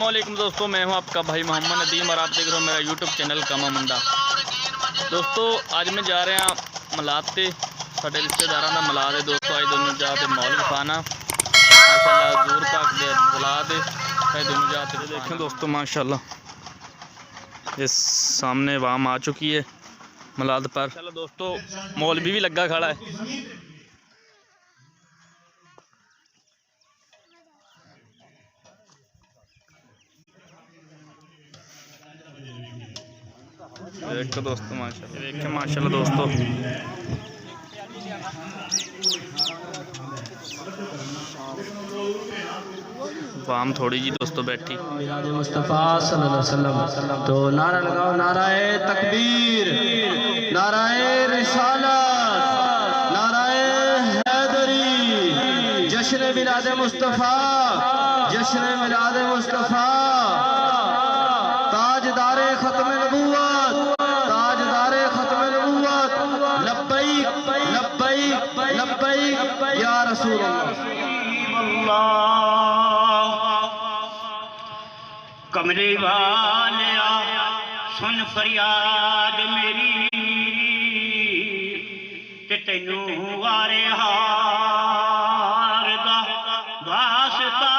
السلام علیکم دوستو، میں ہوں آپ کا بھائی محمد ندیم اور آپ دیکھ رہے ہو میرا یوٹیوب چینل کاما منڈا۔ دوستو آج میں جا رہے ہیں ملاد تے، ساڈے رشتے داراں دا ملاد ہے دوستو۔ آج دونوں جا تے مول کھانا ماشاءاللہ حضور پاک دے ملاد ہے، آج دونوں جا تے دیکھیں دوستو ماشاءاللہ یہ سامنے عوام آ چکی ہے ملاد پر ماشاءاللہ دوستو، مولوی بھی لگا کھڑا ہے۔ دیکھو دوستو ماشاءاللہ، دیکھیں ماشاءاللہ دوستو عوام تھوڑی جی دوستو بیٹھی میلاد مصطفیٰ صلی اللہ علیہ وسلم تو نعرہ لگاؤ، نعرہ تکبیر، نعرہ رسالت، نعرہ حیدری، جشن میلاد مصطفیٰ، جشن میلاد مصطفیٰ، تاجدار ختم نبوت، تاجدار ختم نبوت، لبیک لبیک لبیک یا رسول اللہ۔ کمرے والیا سن فریاد میری تے تینوں وارے ہار دا واسطہ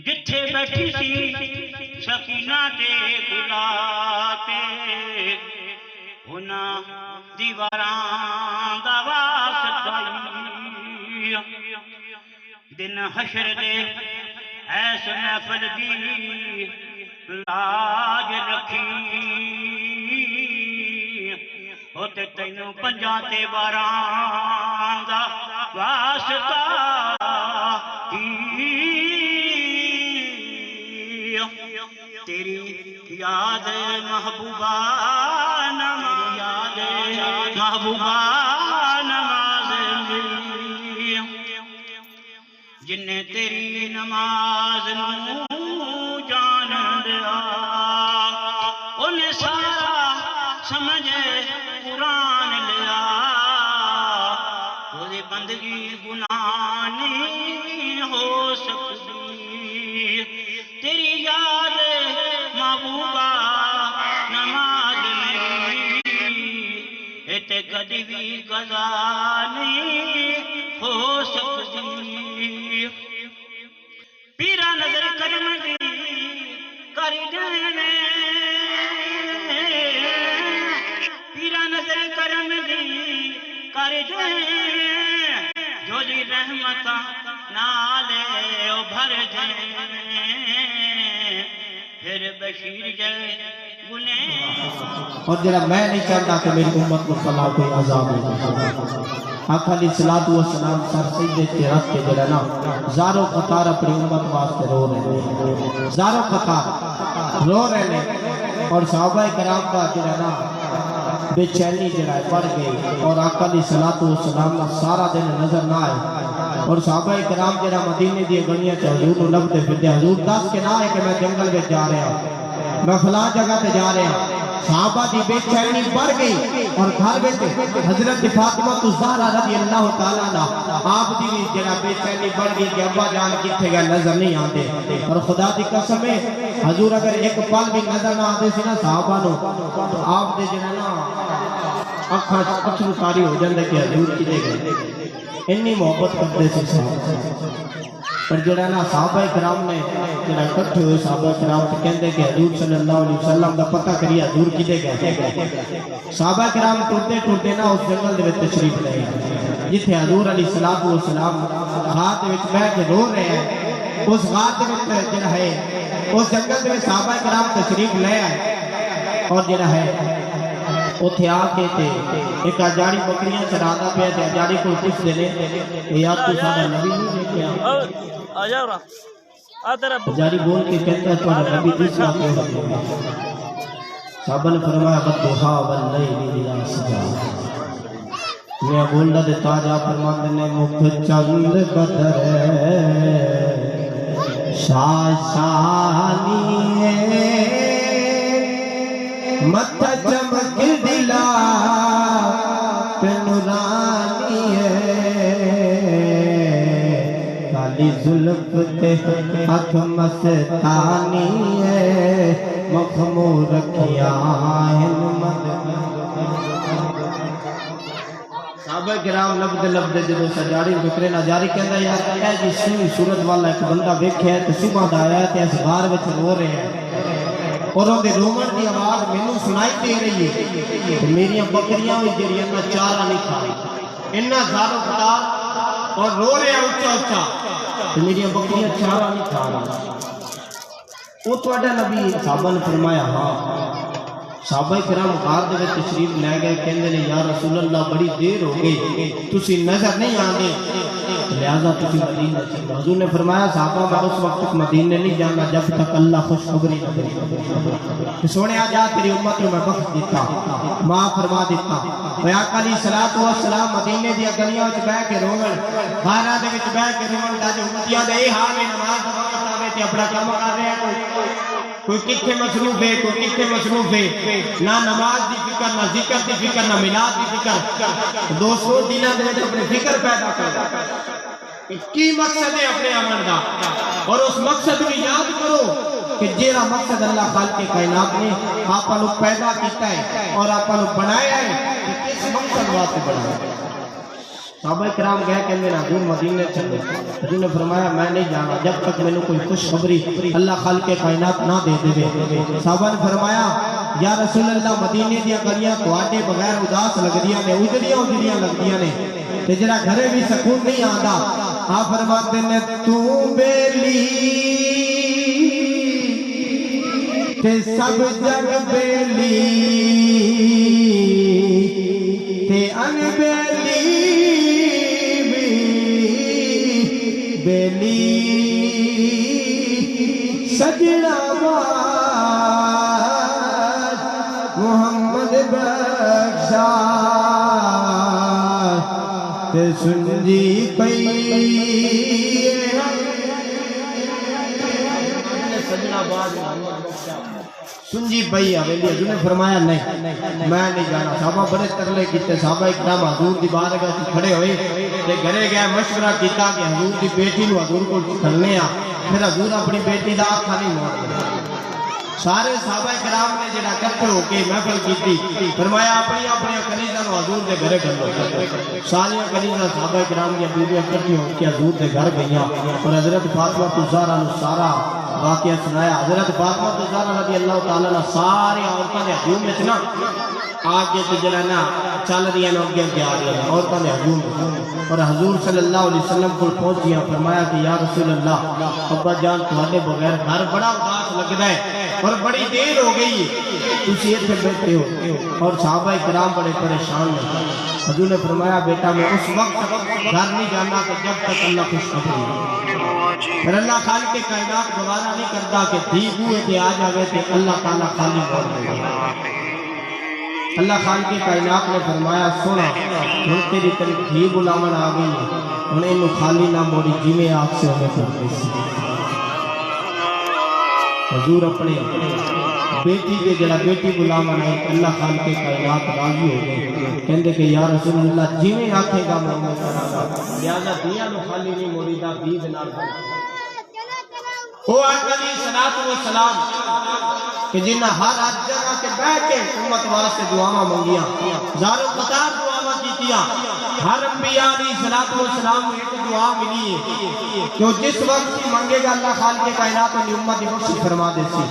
جتھے بیٹھی سی سکینہ تے گلاتے ہونا دیواراں دا واسطہ دن حشر دے ایس محفل دی لاج رکھی ہوتے تینوں پنجاتے باراں دا واسطہ تیری یاد محبوبہ نماز، یاد محبوبہ نماز ملی جنہیں تیری نماز نو جان دیا، انہیں سارا سمجھے قرآن لیا، وہ بندگی گناہ نہیں ہو سکتی، تیری یاد محبوبہ نماز میری اتے کدی بھی قضا نہیں ہو سکتی، پیرا نظر کرم دی کر دینے، پیرا نظر کرم دی کر دینے، جو جی رحمتہ نالے ابھر جائیں، پھر بشیر جائے گناہ۔ اور جناب میں نہیں چاہتا کہ میری امت کو فلاح کوئی عذاب ہو۔ آقا علیہ السلام سر سجدے تے رکھ کے جڑا زاروں قطار اپنی امت واسطے رو رہے ہیں، زاروں قطار رو رہے ہیں، اور صحابہ کرام کا جڑا بے چینی جڑا پڑ گئی، اور آقا علیہ السلام سارا دن نظر نہ آئے، اور صحابہ کرام جڑا مدینے دی گلیاں چ حضور نو لبتے پھردے، حضور دس کے نہ ہے کہ میں جنگل وچ جا رہا ہوں، میں فلاں جگہ تے جا رہا ہوں۔ صحابہ دی بے چینی بڑھ گئی، اور گھر بیٹھے حضرت فاطمہ الزہرا رضی اللہ تعالیٰ عنہ آپ دی بھی جڑا بے چینی بڑھ گئی کہ ابا جان کتھے گئے نظر نہیں آتے، اور خدا دی قسم ہے حضور اگر ایک پل بھی نظر نہ آتے سی نا صحابہ نو تو آپ دے جڑا نا اکھاں اچھو کاری ہو جاندے کہ حضور کدے گئے، اتنی محبت کرتے سے صحابہ۔ پر جڑا نا صحابہ کرام نے جڑا اکٹھے ہوئے صحابہ کرام تے کہندے کہ حضور صلی اللہ علیہ وسلم دا پتہ کریے حضور کدے گئے۔ صحابہ کرام ٹرتے ٹرتے نا اس جنگل دے وچ تشریف لے آئے جتھے حضور علیہ السلام غار دے وچ بیٹھ کے رو رہے ہیں، اس غار دے وچ جڑا ہے اس جنگل دے وچ صحابہ کرام تشریف لے آئے، اور جڑا ہے اتھے آ کے تے ایک اجاڑی بکریاں چراتا پیا تے اجاڑی کو پوچھ دے لے یار تو سارا نبی نہیں دیکھیا، اجاڑی بول کے کہتا ہے تو نبی دوسرا کیوں ہے؟ صحابہ نے فرمایا والضحیٰ واللیل اذا سجا، میں بولنا دے تاجہ فرماندے نے مکھ چند بدر شاشانی ہے مت چمک دلا پہ نورانی ہے काली जुल्फ ते अख मस्तानी है मखमूर रखिया साहबा किराम लबदे जो सजारी फिक्रे नजारी कहता यार ऐ जी सोहनी सूरत वाला एक बंदा वेख्या तो सुबह दा आया ते इस बार विच रो रहा है और उहदे रोवण दी आवाज मैनू सुनाई दे रही है ते मेरियां बकरियां भी जेड़ियां ना चारा नहीं खा रही इन्ना ज़ारो खतार और रो रहा उच्चा उच्चा ते मेरियां बकरियां चारा नहीं खा रही वो तुहाडा नबी साहबा ने फरमाया हाँ साहबा किराम कार दे विच तशरीफ ले गए कहंदे ने या रसूल अल्लाह बड़ी देर हो गई तुसी नजर नहीं आंदे लिहाजा तुसी मदीने चलो हुजूर ने फरमाया साहबा मैं उस वक्त तक मदीने नहीं जाना जब तक अल्लाह खुशखबरी न दे सोने आ जा तेरी उम्मत को मैं बख्श देता माफ फरमा देता वे आका अलैहि सलातो व सलाम मदीने दी गलियां विच बैठ के रोवण खाना दे विच बैठ के रोवण दा जो उम्मतियां दे हाल है नमाज दा वक्त आवे ते अपना काम कर रहे हैं कोई किथे मसरूफ है कोई किथे मसरूफ है ना नमाज की फिक्र ना जिक्र की फिक्र ना मिलाद की फिक्र दोस्तों दिलों में अपने फिक्र पैदा कर की मकसद है अपने अमल का और उस मकसद को याद करो कि जेरा मकसद अल्लाह खालिक के कायनात ने आपको पैदा किया है और आपको बनाया है कि किस मकसद वास्ते बनाया है साहबा किराम गए कहते ना हुजूर मदीने चले हुजूर ने फरमाया मैं नहीं जाना जब तक मैंने कोई खुशखबरी अल्लाह खालिक के कायनात ना दे देवे साहबा ने फरमाया या रसूल अल्लाह मदीने दी गलियां तुहाडे बगैर उदास लगदियां ने उजड़ियां लगदियां ने ते जरा घरे भी सुकून नहीं आंदा आ फरमाते ने तू बेली ते सब जग बेली ते अनबेली बेली सजना मोहम्मद बख्शा ते सुनजी पई सजना सुनजी पई हवेली हुजूर ने फरमाया नहीं मैं नहीं जाना साहबा बड़े तरले कीते साहबा एकदम हुजूर दी बारगाह च खड़े होए ते घरे गए मशवरा किया कि हुजूर की बेटी को हुजूर को खलने आ फिर हुजूर अपनी बेटी का आखा नहीं मोड़ सारे साहबा किराम ने जरा इकट्ठे होकर महफिल की फरमाया अपनी अपनी कलीज़ां हुजूर के घरे घलो सारियां कलीज़ां साहबा किराम दी बीवियां इकट्ठी होकर हुजूर के घर गईयां और हजरत फातिमा ज़हरा ने सारा वाकया सुनाया हजरत फातिमा ज़हरा रज़ी अल्लाह तआला ने सारी औरतां दे हजूम विच ना आगे तो जरा ना चल रही है अगे अगे आ रही है औरतों ने हजूम और हजूर सल्लल्लाहु अलैहि वसल्लम को पहुंच गया फरमाया कि या रसूल अल्लाह अब्बा जान तुम्हारे बगैर घर बड़ा उदास लगता है और बड़ी देर हो गई तुसी इत्थे बैठे हो और सहाबा किराम बड़े परेशान हैं हजूर ने फरमाया बेटा मैं उस वक्त घर नहीं जाना कि जब तक अल्लाह खुशखबरी फिर अल्लाह खालिक के कायनात गवारा नहीं करता कि धी बूहे पे आ जावे ते अल्लाह ताला खाली मोड़ देगा अल्लाह खालिक के कायनात ने फरमाया सुना हुण तेरी तरफ धी बुलावन आ गई हुण इनू खाली ना मोड़ी जिवें आग से हमें करती सी हुजूर अपने बेटी के जरा बेटी बुलावन आई अल्लाह खालिक के कायनात राजी हो गए कहंदे कि या रसूल अल्लाह जिवें आखेगा मैं उवें करांगा लिहाजा दियां नु खाली नहीं मोड़ीदा धी दे नाल ओ आका दी सलात व सलाम कि जिन्हें हर जगह के बैठ के उम्मत वास्ते दुआवां मंगियां ज़ारो कतार दुआवां कीतियां हर अंबिया दी सलात व सलाम को एक दुआ मिली है जो जिस वक्त की मंगेगा अल्लाह खालिक के कायनात की उम्मत की बख्शिश फरमा देती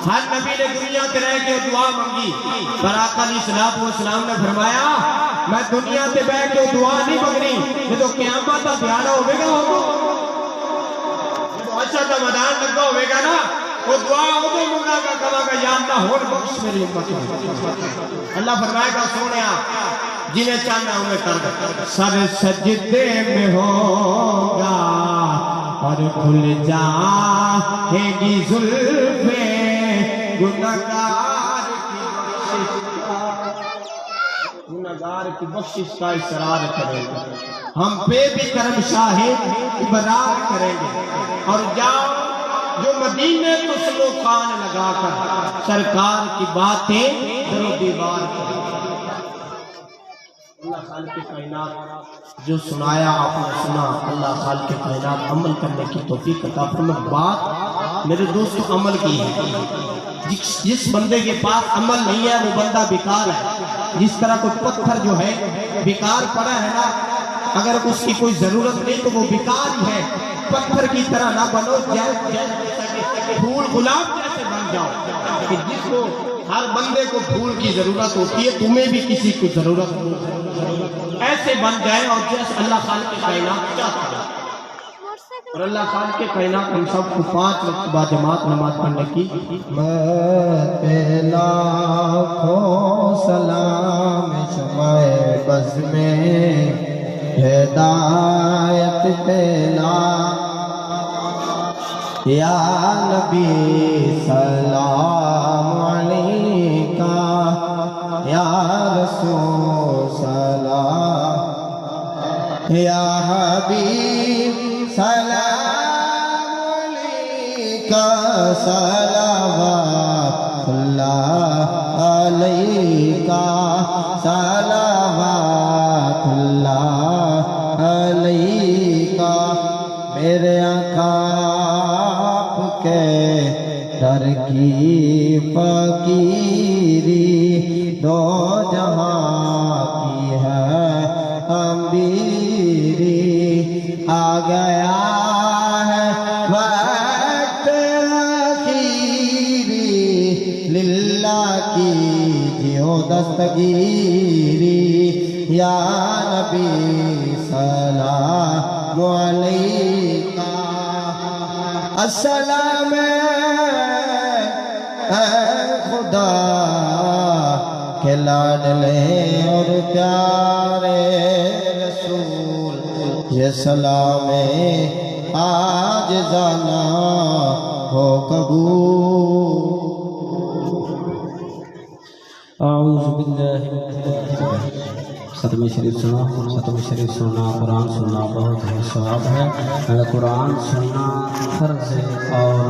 हर नबी ने दुनिया में रह के दुआ मंगी पर आका दी सलात व सलाम ने फरमाया मैं दुनिया से बैठ के दुआ नहीं मंगनी जो क़यामत का ध्यान होगा अच्छा का मैदान लगा होगा ना वो दुआ उदो मंगागा कहागा या अल्लाह होर बख्श मेरी उम्मत को अल्लाह फरमाएगा सोनिया जिन्हें चाहना उन्हें कर दे सर सजदे में होगा और खुल जाएगी जुल्फे गुनाहगार की बख्शिश का इसरार करेंगे हम पे भी करम शाहे इबरार करेंगे और जाओ जो मदीने को स्लो कान लगाकर सरकार की बातें दरो दीवार करेंगे اللہ خالق کائنات جو سنایا آپ نے سنا، اللہ خالق کائنات عمل کرنے کی توفیق عطا فرمائے۔ بات میرے دوست عمل کی ہے، جس بندے کے پاس عمل نہیں ہے وہ بندہ بیکار ہے۔ جس طرح کوئی پتھر جو ہے بیکار پڑا ہے نا، اگر اس کی کوئی ضرورت نہیں تو وہ بیکار ہی ہے۔ پتھر کی طرح نہ بنو، پھول گلاب جیسے بن جاؤ کہ جس کو ہر بندے کو پھول کی ضرورت ہوتی ہے، تمہیں بھی کسی کو ضرورت ہو، ایسے بن جائے اور جیسے اللہ خالق کائنات چاہتا ہے۔ اور اللہ خالق کائنات ہم سب کو 5 وقت با جماعت نماز پڑھنے کی لاکھوں سلام شمع بز میں ہدایت پہلا یا نبی سلام علیکہ یا رسول سلام یا حبیب سلام علیکہ صلوات اللہ علیکہ صلوات اللہ علیکہ۔ میرے آقا آپ کے در کی فقیری دو جہاں کی ہے امیری، آ گیا ہے وقت اخیری، للہ کی جیو دستگیری، یا نبی سلام علیکہ۔ السلام اے خدا کے لاڈلے اور پیارے رسول، یہ سلام آج جانا ہو قبول۔ اعوذ باللہ ختم شریف سننا قرآن سننا بہت ہی ثواب ہے۔ قرآن سننا فرض ہے اور